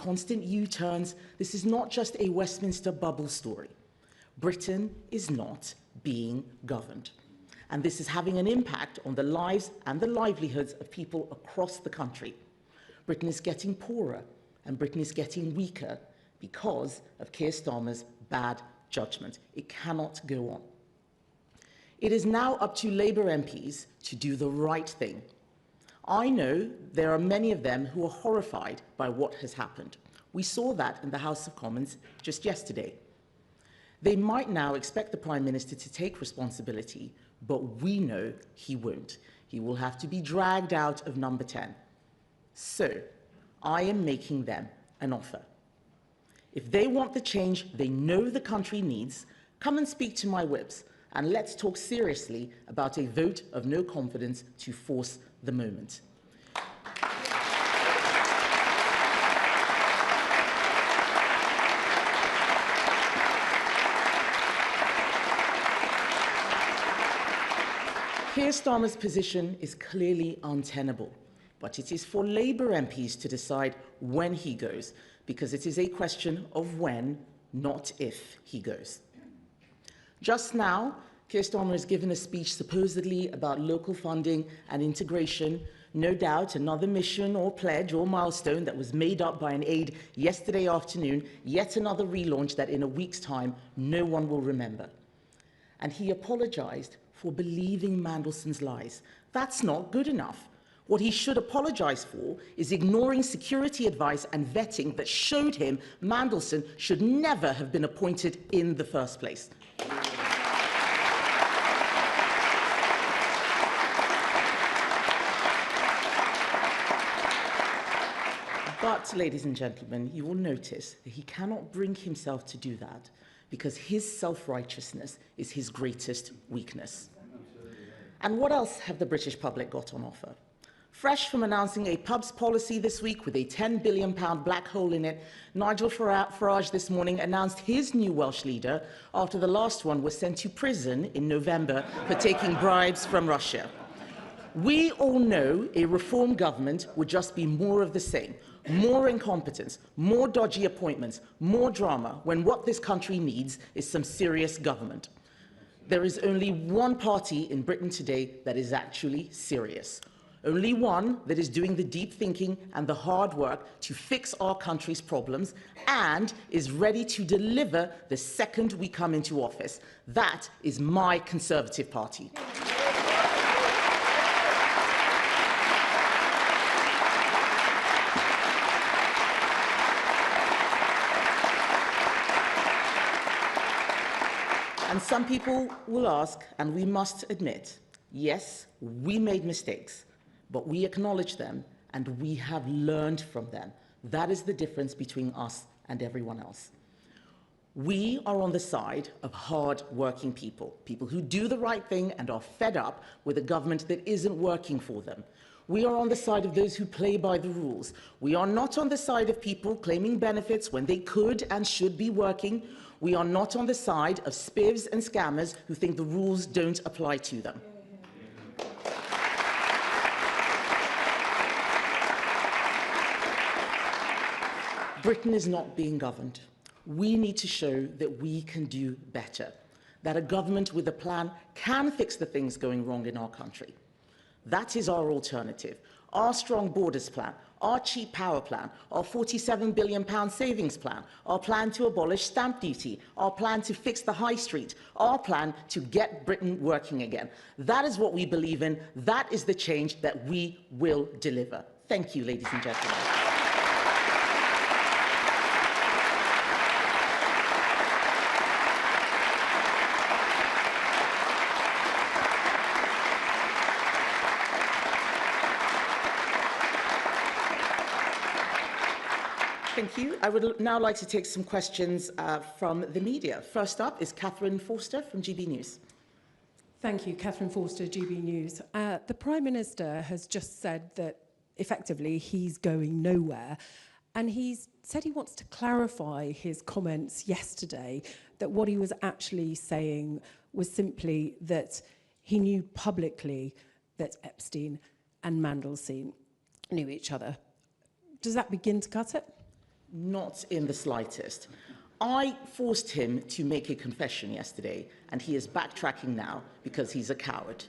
constant U-turns, this is not just a Westminster bubble story. Britain is not being governed. And this is having an impact on the lives and the livelihoods of people across the country. Britain is getting poorer, and Britain is getting weaker because of Keir Starmer's bad judgment. It cannot go on. It is now up to Labour MPs to do the right thing. I know there are many of them who are horrified by what has happened. We saw that in the House of Commons just yesterday. They might now expect the Prime Minister to take responsibility, but we know he won't. He will have to be dragged out of number 10. So, I am making them an offer. If they want the change they know the country needs, come and speak to my whips, and let's talk seriously about a vote of no confidence to force the moment. Keir Starmer's position is clearly untenable, but it is for Labour MPs to decide when he goes, because it is a question of when, not if, he goes. Just now, Keir Starmer has given a speech supposedly about local funding and integration, no doubt another mission or pledge or milestone that was made up by an aide yesterday afternoon, yet another relaunch that in a week's time no one will remember. And he apologised for believing Mandelson's lies. That's not good enough. What he should apologise for is ignoring security advice and vetting that showed him Mandelson should never have been appointed in the first place. But, ladies and gentlemen, you will notice that he cannot bring himself to do that because his self-righteousness is his greatest weakness. And what else have the British public got on offer? Fresh from announcing a pubs policy this week with a £10 billion black hole in it, Nigel Farage this morning announced his new Welsh leader after the last one was sent to prison in November for taking bribes from Russia. We all know a reform government would just be more of the same. More incompetence, more dodgy appointments, more drama, when what this country needs is some serious government. There is only one party in Britain today that is actually serious. Only one that is doing the deep thinking and the hard work to fix our country's problems and is ready to deliver the second we come into office. That is my Conservative Party. And some people will ask, and we must admit, yes, we made mistakes, but we acknowledge them and we have learned from them. That is the difference between us and everyone else. We are on the side of hard-working people, people who do the right thing and are fed up with a government that isn't working for them. We are on the side of those who play by the rules. We are not on the side of people claiming benefits when they could and should be working. We are not on the side of spivs and scammers who think the rules don't apply to them. Britain is not being governed. We need to show that we can do better, that a government with a plan can fix the things going wrong in our country. That is our alternative. Our strong borders plan, our cheap power plan, our £47 billion savings plan, our plan to abolish stamp duty, our plan to fix the high street, our plan to get Britain working again. That is what we believe in. That is the change that we will deliver. Thank you, ladies and gentlemen. Thank you. I would now like to take some questions from the media. First up is Catherine Forster from GB News. Thank you, Catherine Forster, GB News. The Prime Minister has just said that, effectively, he's going nowhere. And he's said he wants to clarify his comments yesterday, that what he was actually saying was simply that he knew publicly that Epstein and Mandelson knew each other. Does that begin to cut it? Not in the slightest. I forced him to make a confession yesterday, and he is backtracking now because he's a coward.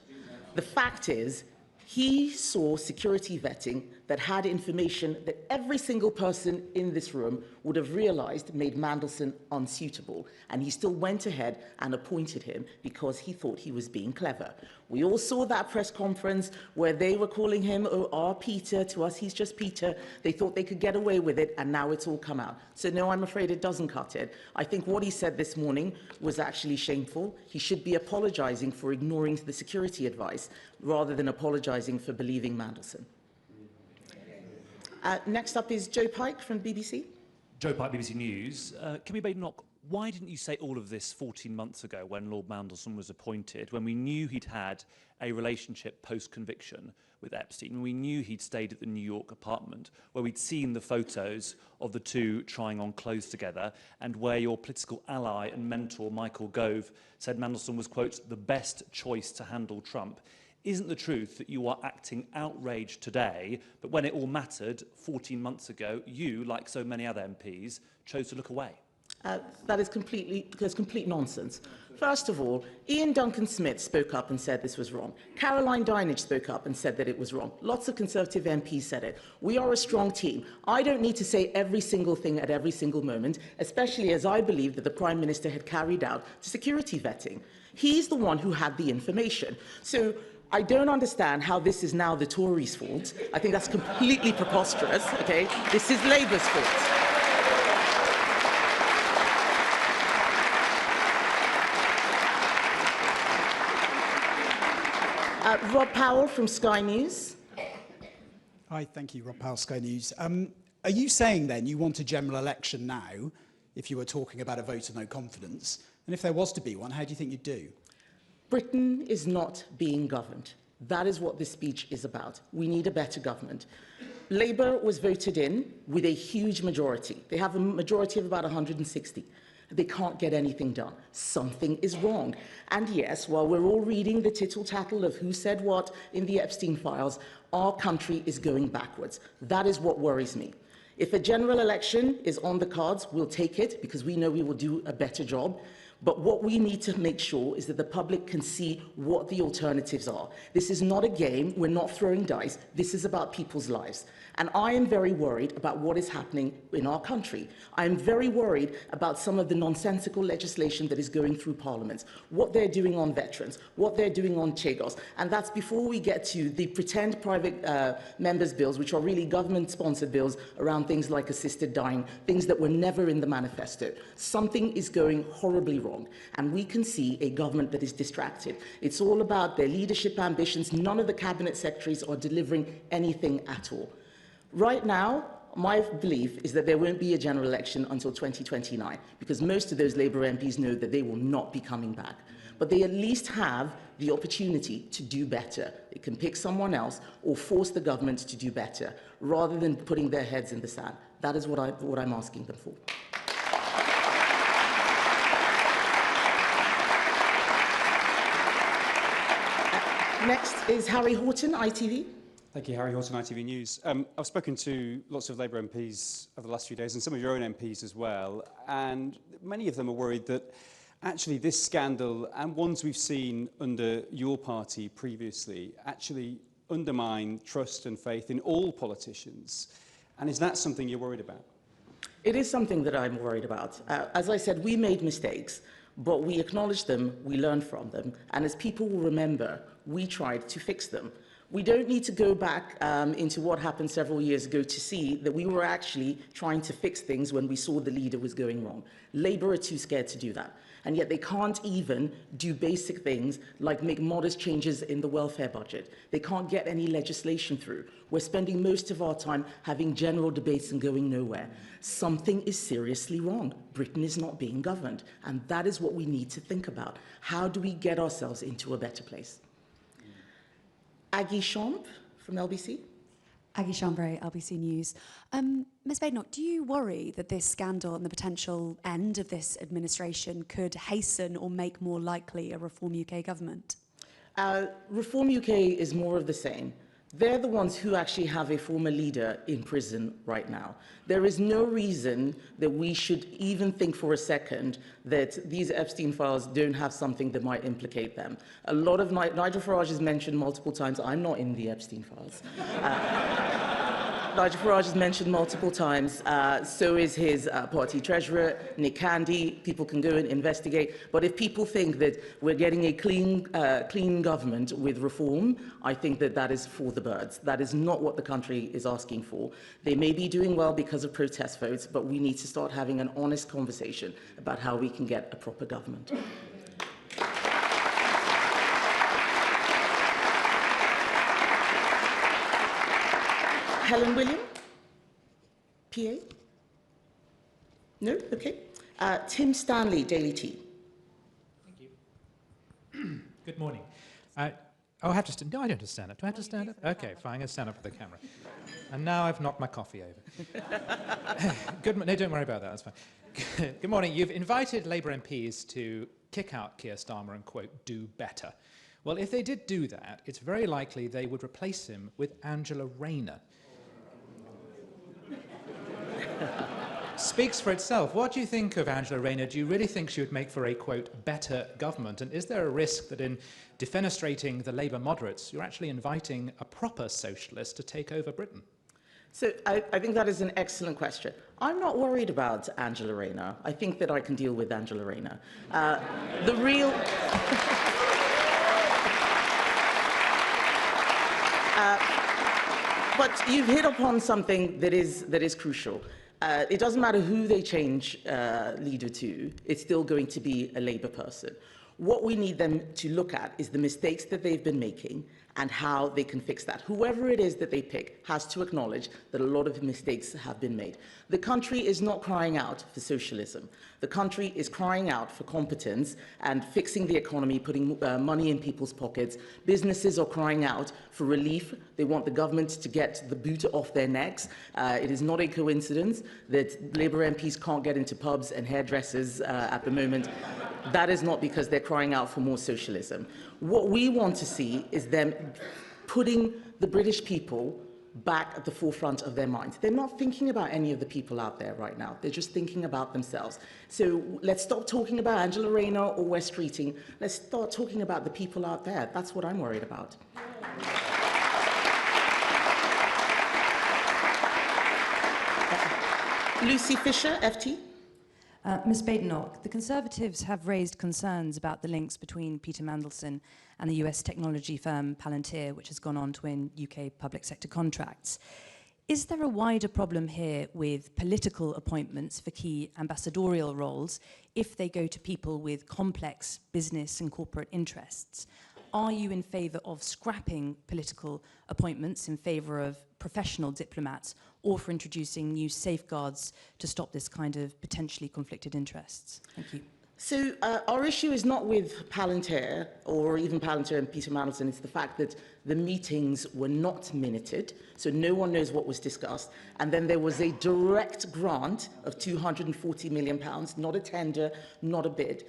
The fact is, he saw security vetting that had information that every single person in this room would have realized made Mandelson unsuitable, and he still went ahead and appointed him because he thought he was being clever. We all saw that press conference where they were calling him, oh, our Peter, to us he's just Peter. They thought they could get away with it, and now it's all come out. So no, I'm afraid it doesn't cut it. I think what he said this morning was actually shameful. He should be apologizing for ignoring the security advice rather than apologizing for believing Mandelson. Next up is Joe Pike from BBC. Joe Pike, BBC News. Kemi Badenoch, why didn't you say all of this 14 months ago when Lord Mandelson was appointed, when we knew he'd had a relationship post-conviction with Epstein, and we knew he'd stayed at the New York apartment, where we'd seen the photos of the two trying on clothes together, and where your political ally and mentor, Michael Gove, said Mandelson was, quote, the best choice to handle Trump? Isn't the truth that you are acting outraged today, but when it all mattered 14 months ago, you, like so many other MPs, chose to look away? That is complete nonsense. First of all, Ian Duncan Smith spoke up and said this was wrong. Caroline Dinenage spoke up and said that it was wrong. Lots of Conservative MPs said it. We are a strong team. I don't need to say every single thing at every single moment, especially as I believe that the Prime Minister had carried out security vetting. He's the one who had the information. So I don't understand how this is now the Tories' fault. I think that's completely preposterous, okay? This is Labour's fault. Rob Powell from Sky News. Hi, thank you, Rob Powell, Sky News. Are you saying then you want a general election now, if you were talking about a vote of no confidence? And if there was to be one, how do you think you'd do? Britain is not being governed. That is what this speech is about. We need a better government. Labour was voted in with a huge majority. They have a majority of about 160. They can't get anything done. Something is wrong. And yes, while we're all reading the tittle-tattle of who said what in the Epstein files, our country is going backwards. That is what worries me. If a general election is on the cards, we'll take it because we know we will do a better job. But what we need to make sure is that the public can see what the alternatives are. This is not a game. We're not throwing dice. This is about people's lives. And I am very worried about what is happening in our country. I am very worried about some of the nonsensical legislation that is going through Parliament, what they're doing on veterans, what they're doing on Chagos. And that's before we get to the pretend private members' bills, which are really government-sponsored bills around things like assisted dying, things that were never in the manifesto. Something is going horribly wrong, and we can see a government that is distracted. It's all about their leadership ambitions. None of the cabinet secretaries are delivering anything at all. Right now, my belief is that there won't be a general election until 2029, because most of those Labour MPs know that they will not be coming back. But they at least have the opportunity to do better. They can pick someone else or force the government to do better, rather than putting their heads in the sand. That is what I'm asking them for. Next is Harry Horton, ITV. Thank you, Harry Horton, ITV News. I've spoken to lots of Labour MPs over the last few days, and some of your own MPs as well, and many of them are worried that actually this scandal, and ones we've seen under your party previously, actually undermine trust and faith in all politicians. And is that something you're worried about? It is something that I'm worried about. As I said, we made mistakes, but we acknowledged them, we learned from them, and as people will remember, we tried to fix them. We don't need to go back into what happened several years ago to see that we were actually trying to fix things when we saw the leader was going wrong. Labour are too scared to do that. And yet they can't even do basic things like make modest changes in the welfare budget. They can't get any legislation through. We're spending most of our time having general debates and going nowhere. Something is seriously wrong. Britain is not being governed. And that is what we need to think about. How do we get ourselves into a better place? Aggie Champ from LBC. Aggie Chambray, LBC News. Ms Badenoch, do you worry that this scandal and the potential end of this administration could hasten or make more likely a Reform UK government? Reform UK is more of the same. They're the ones who actually have a former leader in prison right now. There is no reason that we should even think for a second that these Epstein files don't have something that might implicate them. A lot of Nigel Farage has mentioned multiple times, I'm not in the Epstein files. Nigel Farage has mentioned multiple times, so is his party treasurer, Nick Candy. People can go and investigate. But if people think that we're getting a clean government with reform, I think that that is for the birds. That is not what the country is asking for. They may be doing well because of protest votes, but we need to start having an honest conversation about how we can get a proper government. Helen William? PA? No? Okay. Tim Stanley, Daily Tea. Thank you. Good morning. Oh, I have to stand. No, I don't have to stand up. Do I have to stand up? Okay, fine. I'm going to stand up for the camera. And now I've knocked my coffee over. No, don't worry about that. That's fine. Good morning. You've invited Labour MPs to kick out Keir Starmer and, quote, do better. Well, if they did do that, it's very likely they would replace him with Angela Rayner. Speaks for itself. What do you think of Angela Rayner? Do you really think she would make for a, quote, better government? And is there a risk that in defenestrating the Labour moderates, you're actually inviting a proper socialist to take over Britain? So I think that is an excellent question. I'm not worried about Angela Rayner. I think that I can deal with Angela Rayner. The real... but you've hit upon something that is crucial. It doesn't matter who they change leader to, it's still going to be a Labour person. What we need them to look at is the mistakes that they've been making and how they can fix that. Whoever it is that they pick has to acknowledge that a lot of mistakes have been made. The country is not crying out for socialism. The country is crying out for competence and fixing the economy, putting money in people's pockets. Businesses are crying out for relief. They want the government to get the boot off their necks. It is not a coincidence that Labour MPs can't get into pubs and hairdressers at the moment. That is not because they're crying out for more socialism. What we want to see is them putting the British people back at the forefront of their minds. They're not thinking about any of the people out there right now. They're just thinking about themselves. So let's stop talking about Angela Rayner or West Streeting. Let's start talking about the people out there. That's what I'm worried about. Lucy Fisher, FT. Ms Badenoch, the Conservatives have raised concerns about the links between Peter Mandelson and the US technology firm Palantir, which has gone on to win UK public sector contracts. Is there a wider problem here with political appointments for key ambassadorial roles if they go to people with complex business and corporate interests? Are you in favour of scrapping political appointments in favour of professional diplomats, or for introducing new safeguards to stop this kind of potentially conflicted interests? Thank you. So our issue is not with Palantir, or even Palantir and Peter Mandelson. It's the fact that the meetings were not minuted, so no one knows what was discussed. And then there was a direct grant of £240 million, not a tender, not a bid.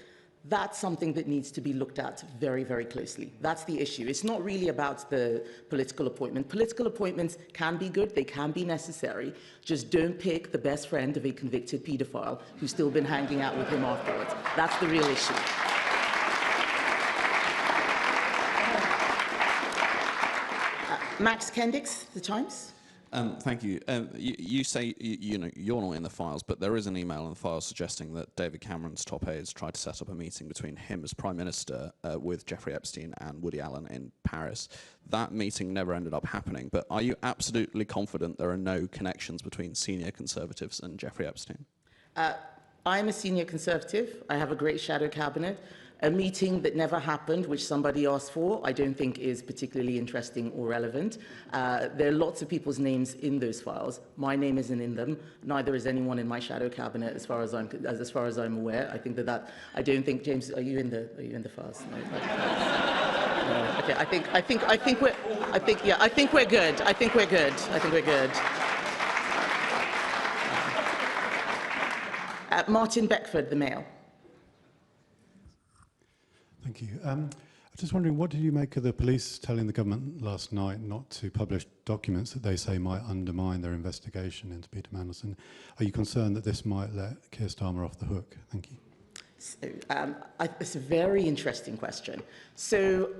That's something that needs to be looked at very, very closely. That's the issue. It's not really about the political appointment. Political appointments can be good, they can be necessary. Just don't pick the best friend of a convicted paedophile who's still been hanging out with him afterwards. That's the real issue. Max Kendix, The Times. Thank you. You say you know you're not in the files, but there is an email in the files suggesting that David Cameron's top aides tried to set up a meeting between him as Prime Minister with Jeffrey Epstein and Woody Allen in Paris. That meeting never ended up happening, but are you absolutely confident there are no connections between senior Conservatives and Jeffrey Epstein? I'm a senior Conservative. I have a great shadow cabinet. A meeting that never happened, which somebody asked for, I don't think is particularly interesting or relevant. There are lots of people's names in those files. My name isn't in them. Neither is anyone in my shadow cabinet, as far as I'm aware. I think that I don't think, James, are you in the files? No. No. Okay. I think we're good. I think we're good. Martin Beckford, The Mail. Thank you. I'm just wondering, what did you make of the police telling the government last night not to publish documents that they say might undermine their investigation into Peter Mandelson? Are you concerned that this might let Keir Starmer off the hook? Thank you. So, it's a very interesting question. So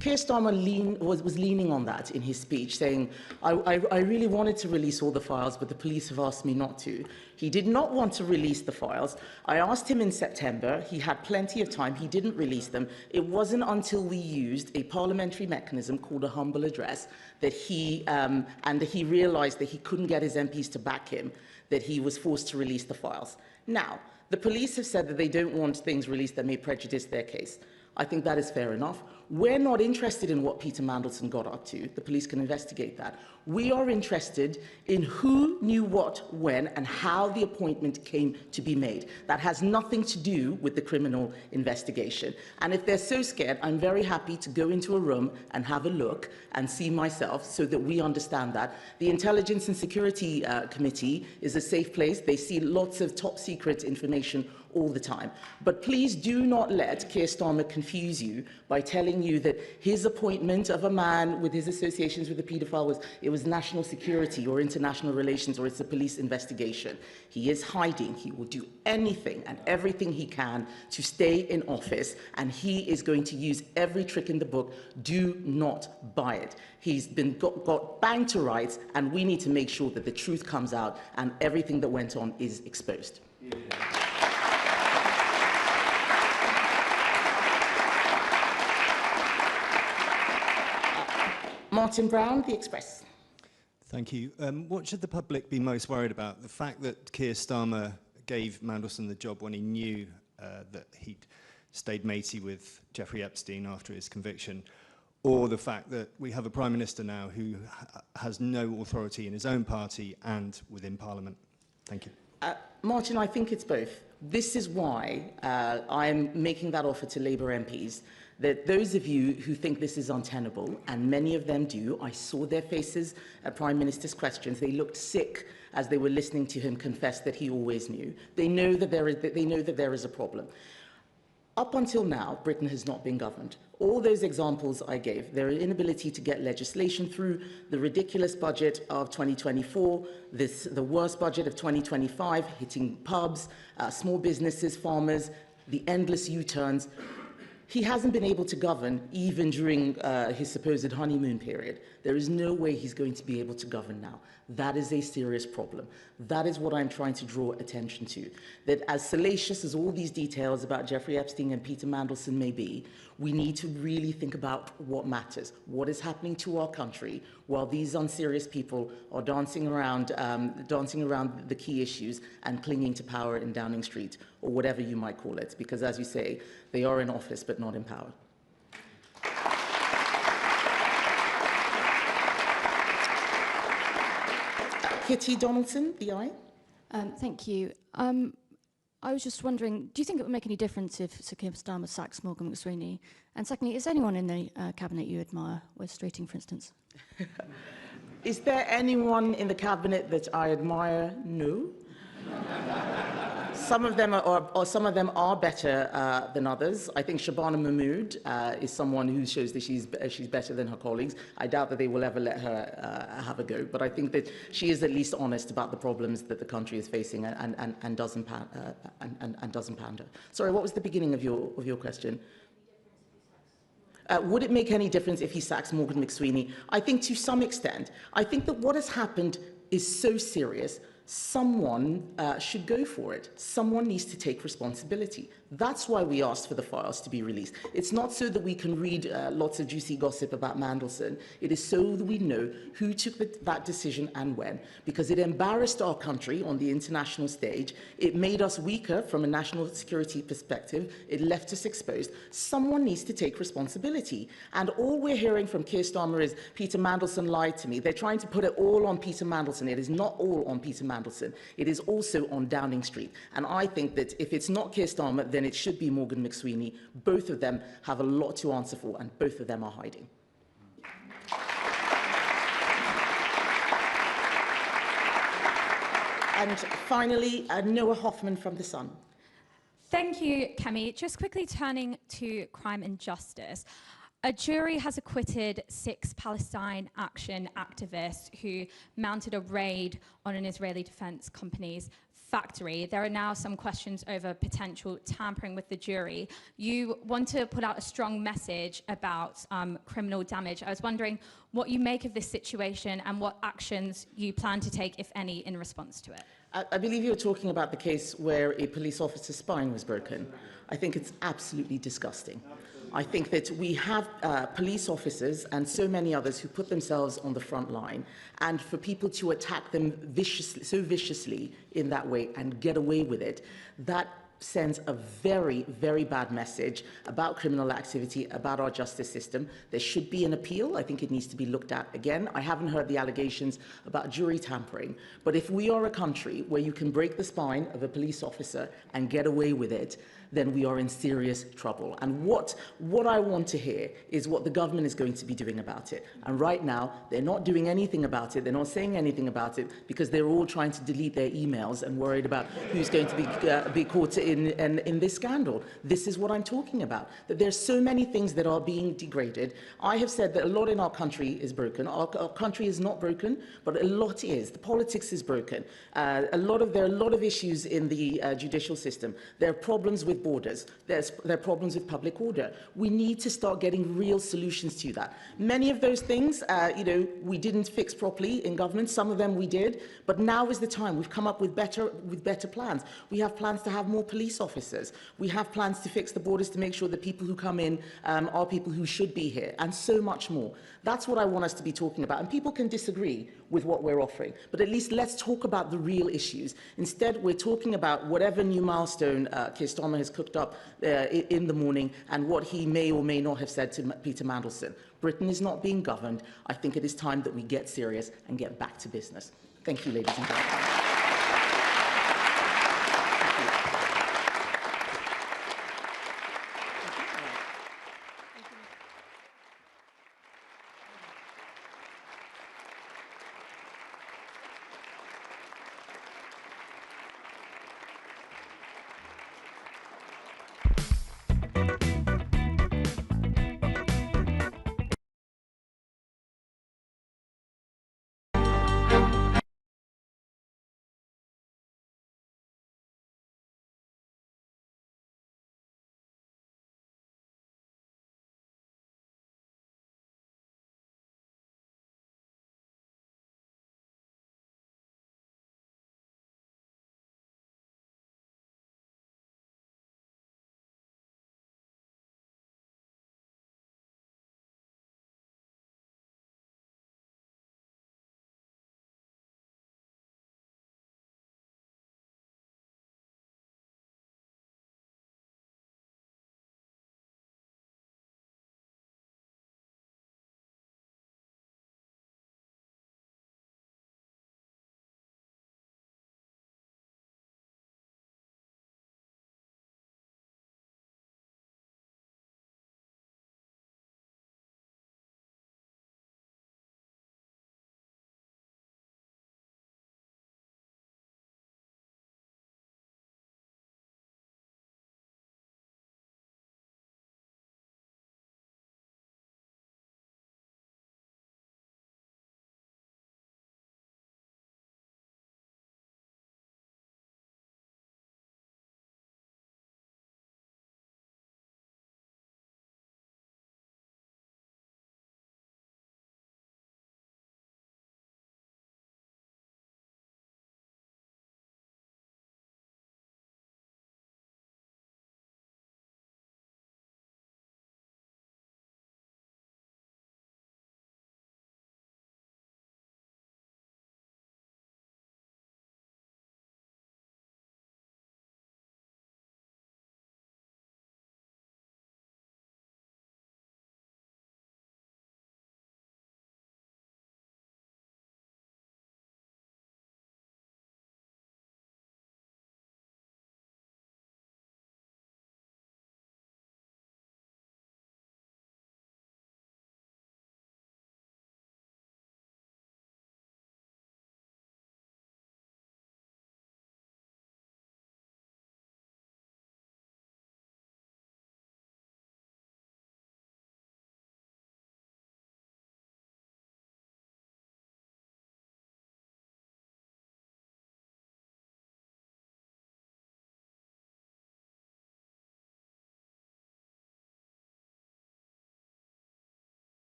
Keir Starmer was leaning on that in his speech, saying, I really wanted to release all the files, but the police have asked me not to. He did not want to release the files. I asked him in September. He had plenty of time. He didn't release them. It wasn't until we used a parliamentary mechanism called a humble address that he realised that he couldn't get his MPs to back him, that he was forced to release the files. Now, the police have said that they don't want things released that may prejudice their case. I think that is fair enough. We're not interested in what Peter Mandelson got up to. The police can investigate that. We are interested in who knew what, when, and how the appointment came to be made. That has nothing to do with the criminal investigation. And if they're so scared, I'm very happy to go into a room and have a look and see myself so that we understand that. The Intelligence and Security Committee is a safe place. They see lots of top secret information all the time. But please do not let Keir Starmer confuse you by telling you that his appointment of a man with his associations with the paedophile was national security or international relations or it's a police investigation. He is hiding. He will do anything and everything he can to stay in office, and he is going to use every trick in the book. Do not buy it. He's been got banged to rights, and we need to make sure that the truth comes out and everything that went on is exposed. Yeah. Martin Brown, The Express. Thank you. What should the public be most worried about? The fact that Keir Starmer gave Mandelson the job when he knew that he'd stayed matey with Jeffrey Epstein after his conviction, or the fact that we have a Prime Minister now who has no authority in his own party and within Parliament? Thank you. Martin, I think it's both. This is why I'm making that offer to Labour MPs, that those of you who think this is untenable, and many of them do, I saw their faces at Prime Minister's questions. They looked sick as they were listening to him confess that he always knew. They know that there is a problem. Up until now, Britain has not been governed. All those examples I gave, their inability to get legislation through, the ridiculous budget of 2024, the worst budget of 2025, hitting pubs, small businesses, farmers, the endless U-turns. He hasn't been able to govern even during his supposed honeymoon period. There is no way he's going to be able to govern now. That is a serious problem. That is what I'm trying to draw attention to. That as salacious as all these details about Jeffrey Epstein and Peter Mandelson may be, we need to really think about what matters, what is happening to our country while these unserious people are dancing around the key issues and clinging to power in Downing Street, or whatever you might call it, because as you say, they are in office but not in power. Kitty Donaldson, The Eye. Thank you. I was just wondering, do you think it would make any difference if Sir Keir Starmer sacks Morgan McSweeney? And secondly, is anyone in the cabinet you admire, Wes Streeting, for instance? Is there anyone in the cabinet that I admire? No. Some of them are better than others. I think Shabana Mahmood is someone who shows that she's better than her colleagues. I doubt that they will ever let her have a go, but I think that she is at least honest about the problems that the country is facing and doesn't pander. Sorry, what was the beginning of your question? Would it make any difference if he sacks Morgan McSweeney? I think to some extent. I think that what has happened is so serious. Someone should go for it. Someone needs to take responsibility. That's why we asked for the files to be released. It's not so that we can read lots of juicy gossip about Mandelson. It is so that we know who took that decision and when, because it embarrassed our country on the international stage. It made us weaker from a national security perspective. It left us exposed. Someone needs to take responsibility. And all we're hearing from Keir Starmer is, Peter Mandelson lied to me. They're trying to put it all on Peter Mandelson. It is not all on Peter Mandelson. It is also on Downing Street. And I think that if it's not Keir Starmer, then it should be Morgan McSweeney. Both of them have a lot to answer for, and both of them are hiding. And finally, Noah Hoffman from The Sun. Thank you, Kemi. Just quickly turning to crime and justice. A jury has acquitted 6 Palestine Action activists who mounted a raid on an Israeli defense company's factory. There are now some questions over potential tampering with the jury. You want to put out a strong message about criminal damage. I was wondering what you make of this situation and what actions you plan to take, if any, in response to it. I believe you're talking about the case where a police officer's spine was broken. I think it's absolutely disgusting. I think that we have police officers and so many others who put themselves on the front line, and for people to attack them so viciously in that way and get away with it, that sends a very, very bad message about criminal activity, about our justice system. There should be an appeal. I think it needs to be looked at again. I haven't heard the allegations about jury tampering, but if we are a country where you can break the spine of a police officer and get away with it, then we are in serious trouble. And what I want to hear is what the government is going to be doing about it. And right now, they're not doing anything about it. They're not saying anything about it because they're all trying to delete their emails and worried about who's going to be caught in this scandal. This is what I'm talking about, that there's so many things that are being degraded. I have said that a lot in our country is broken. Our country is not broken, but a lot is. The politics is broken. There are a lot of issues in the judicial system. There are problems with borders. There are problems with public order. We need to start getting real solutions to that. Many of those things, we didn't fix properly in government. Some of them we did, but now is the time. We've come up with better plans. We have plans to have more police officers. We have plans to fix the borders to make sure that people who come in are people who should be here, and so much more. That's what I want us to be talking about. And people can disagree with what we're offering, but at least let's talk about the real issues. Instead, we're talking about whatever new milestone Keir Starmer has cooked up in the morning and what he may or may not have said to Peter Mandelson. Britain is not being governed. I think it is time that we get serious and get back to business. Thank you, ladies and gentlemen.